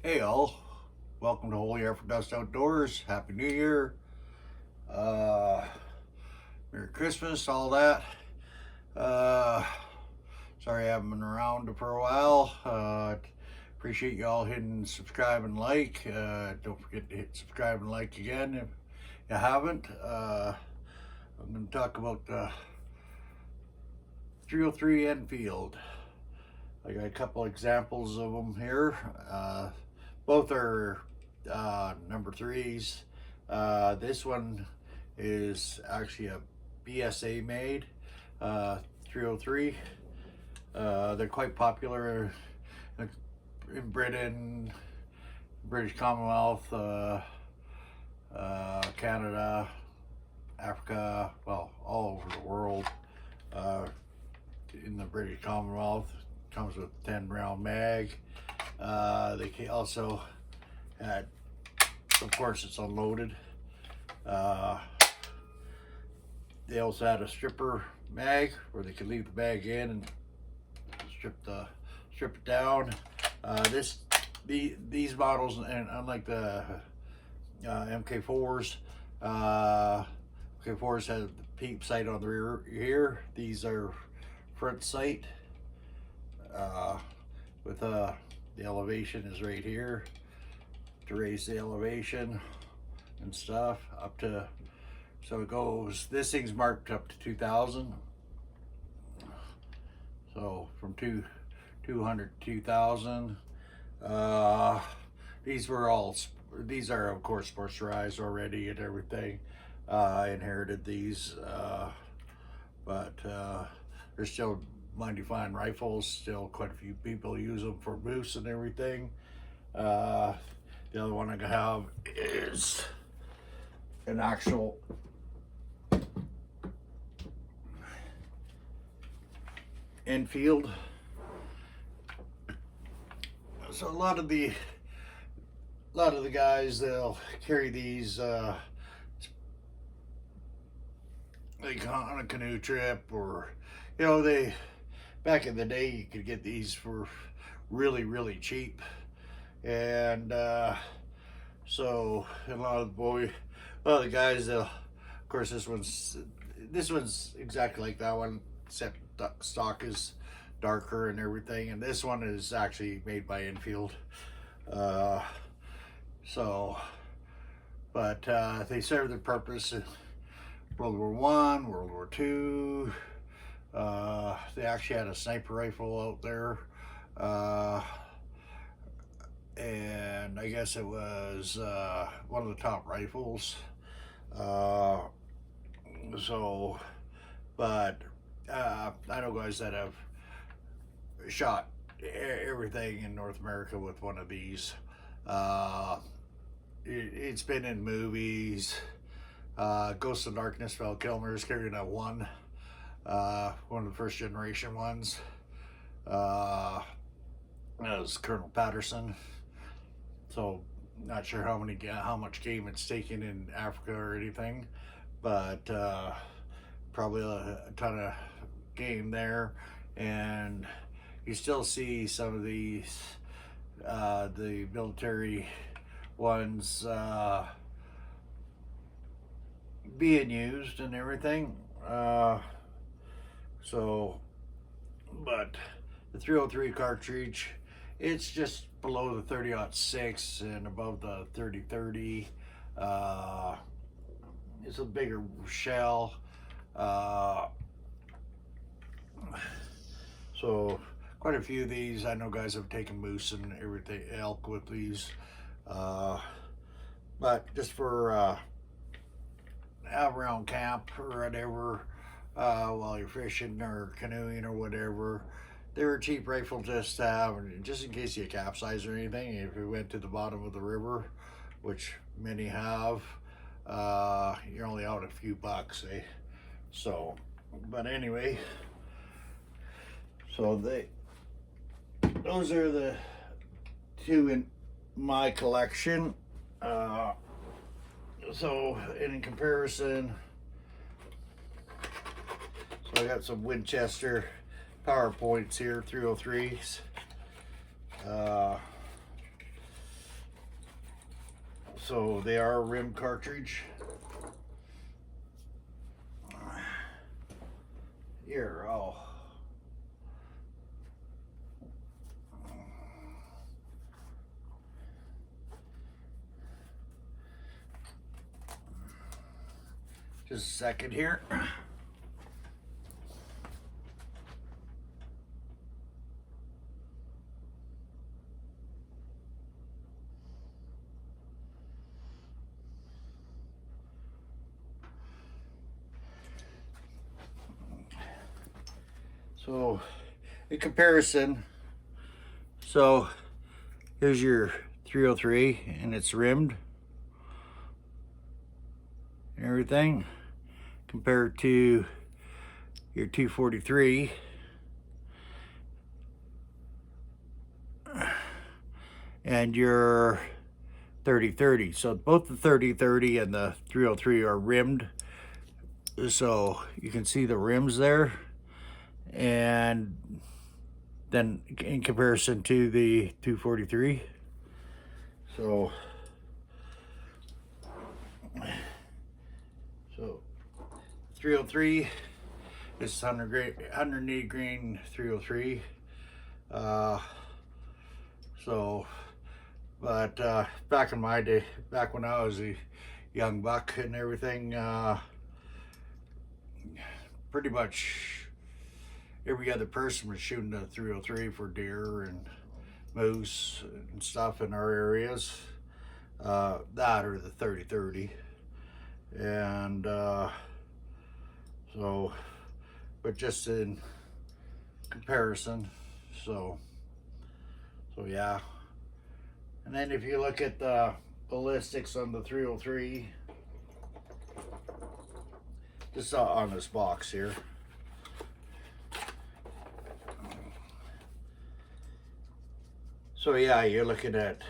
Hey all, welcome to Holy Air for Dust Outdoors. Happy New Year. Merry Christmas, all that. Uh, Sorry I haven't been around for a while. Appreciate you all hitting subscribe and like. Don't forget to hit subscribe and like again if you haven't. I'm going to talk about the 303 Enfield. I got a couple examples of them here. Both are number threes. This one is actually a BSA made 303. They're quite popular in Britain, British Commonwealth, Canada, Africa, well, all over the world. In the British Commonwealth, comes with 10 round mag. They also had, of course, it's unloaded. They also had a stripper mag where they could leave the bag in and strip it down. These models, and unlike the MK4s, MK4s have the peep sight on the rear here. These are front sight. With the elevation is right here to raise the elevation and stuff up to, so it goes, this thing's marked up to 2,000, so from 200 to 2,000. These are of course moisturized already and everything. I inherited these, but they're still mighty fine rifles. Still quite a few people use them for moose and everything. The other one I have is an actual Enfield. So a lot of the guys, they'll carry these like on a canoe trip, or back in the day you could get these for really cheap, and so a lot of the guys, they'll, of course, this one's exactly like that one, except the stock is darker and everything, and this one is actually made by Enfield. But they serve their purpose in World War One, World War Two. They actually had a sniper rifle out there, and I guess it was one of the top rifles. But I know guys that have shot everything in North America with one of these. It's been in movies. Ghost of Darkness, Val Kilmer's carrying a one of the first generation ones. That was Colonel Patterson. So not sure how much game it's taken in Africa or anything, but probably a ton of game there. And you still see some of these the military ones being used and everything. But the 303 cartridge, it's just below the 30-06 and above the 30-30. It's a bigger shell. So quite a few of these, I know guys have taken moose and everything, elk with these. But just for out around camp or whatever, while you're fishing or canoeing or whatever, they were a cheap rifle just to have, just in case you capsize or anything. If you went to the bottom of the river, which many have, you're only out a few bucks, eh? So, but anyway, so those are the two in my collection. So in comparison, so I got some Winchester PowerPoints here, 303s. So they are a rim cartridge. Here, oh. Just a second here. So, in comparison, so here's your 303 and it's rimmed and everything compared to your 243 and your 3030. So both the 3030 and the 303 are rimmed. So you can see the rims there. And then in comparison to the 243. So 303 is 180 grain 303. But back in my day, back when I was a young buck and everything, pretty much every other person was shooting a 303 for deer and moose and stuff in our areas. That or the 30-30. And so, but just in comparison, so yeah. And then if you look at the ballistics on the 303, just on this box here. So yeah, you're looking at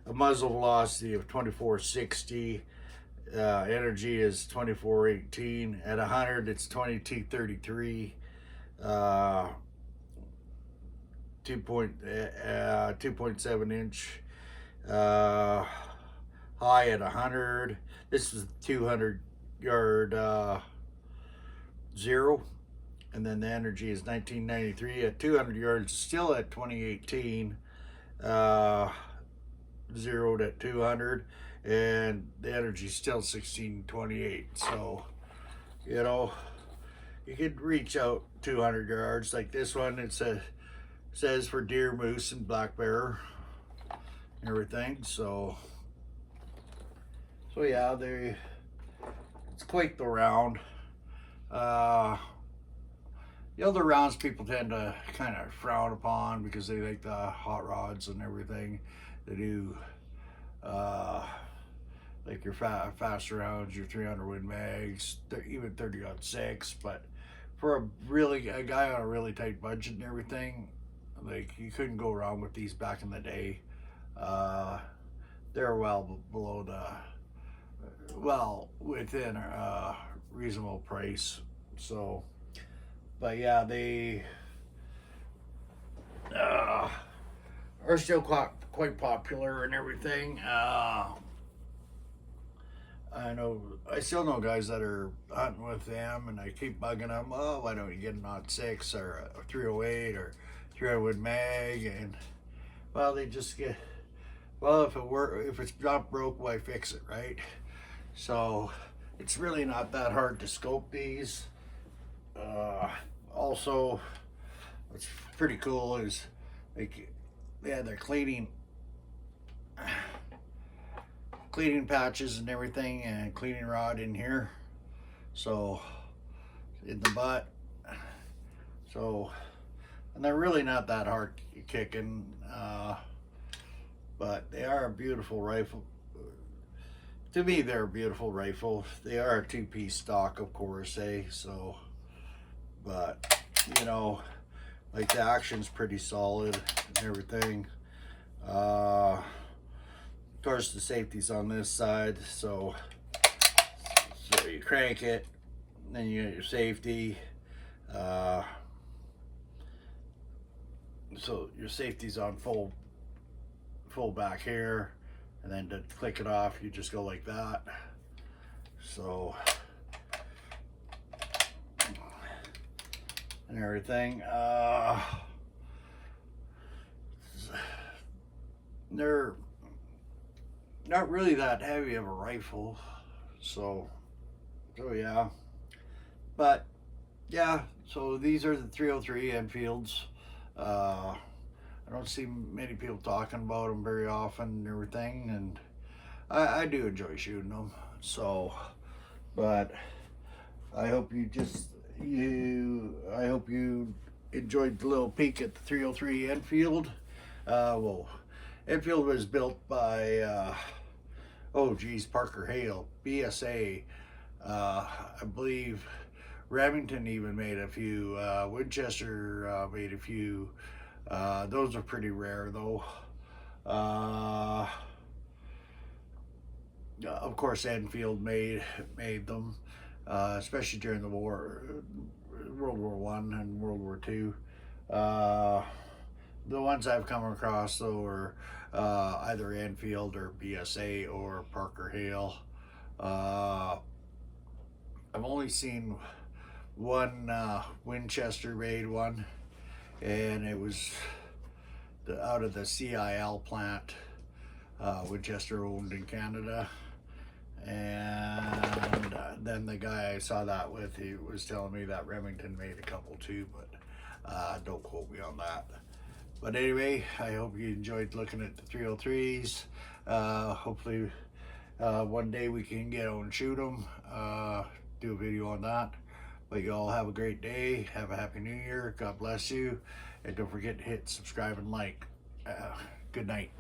a muzzle velocity of 2460. Energy is 2418. At 100, it's 2233. 2.7 inch. High at 100. This is 200 yard zero. And then the energy is 1993 at 200 yards, still at 2018. Zeroed at 200, and the energy is still 1628. So, you know, you could reach out 200 yards. Like this one, it says for deer, moose, and black bear, and everything. So yeah, it's quite the round. The other rounds people tend to kind of frown upon because they like the hot rods and everything. They do like your faster rounds, your 300 Win mags, even 30-06. But for a guy on a really tight budget and everything, like you couldn't go wrong with these back in the day. They're well below within a reasonable price. So, but yeah, they are still quite popular and everything. I still know guys that are hunting with them, and I keep bugging them. Oh, why don't you get an 06 or a 308 or 300 Wood mag? And well, they just get, well, if it's not broke, why fix it, right? So it's really not that hard to scope these. Also, what's pretty cool is like, yeah, they're cleaning patches and everything, and cleaning rod in here, so in the butt. So, and they're really not that hard kicking, but they are a beautiful rifle. To me, they're a beautiful rifle. They are a two-piece stock, of course, so, but you know, like the action's pretty solid and everything. Of course, the safety's on this side, so you crank it, then you get your safety. So your safety's on full back here. and then to click it off, you just go like that. So, and everything. They're not really that heavy of a rifle, so yeah. But yeah, so these are the 303 Enfields. I don't see many people talking about them very often and everything, and I do enjoy shooting them. So, but I hope I hope you enjoyed the little peek at the 303 Enfield. Well, Enfield was built by oh geez, Parker Hale, BSA. I believe Remington even made a few. Winchester made a few. Those are pretty rare though. Of course, Enfield made them, especially during the war, World War One and World War Two. The ones I've come across though are either Enfield or BSA or Parker Hale. I've only seen one Winchester made one, and it was out of the CIL plant, Winchester owned in Canada. And then the guy I saw that with, he was telling me that Remington made a couple too, but don't quote me on that. But anyway, I hope you enjoyed looking at the 303s. Hopefully one day we can get out and shoot them, do a video on that. But you all have a great day. Have a happy new year. God bless you. And don't forget to hit subscribe and like. Good night.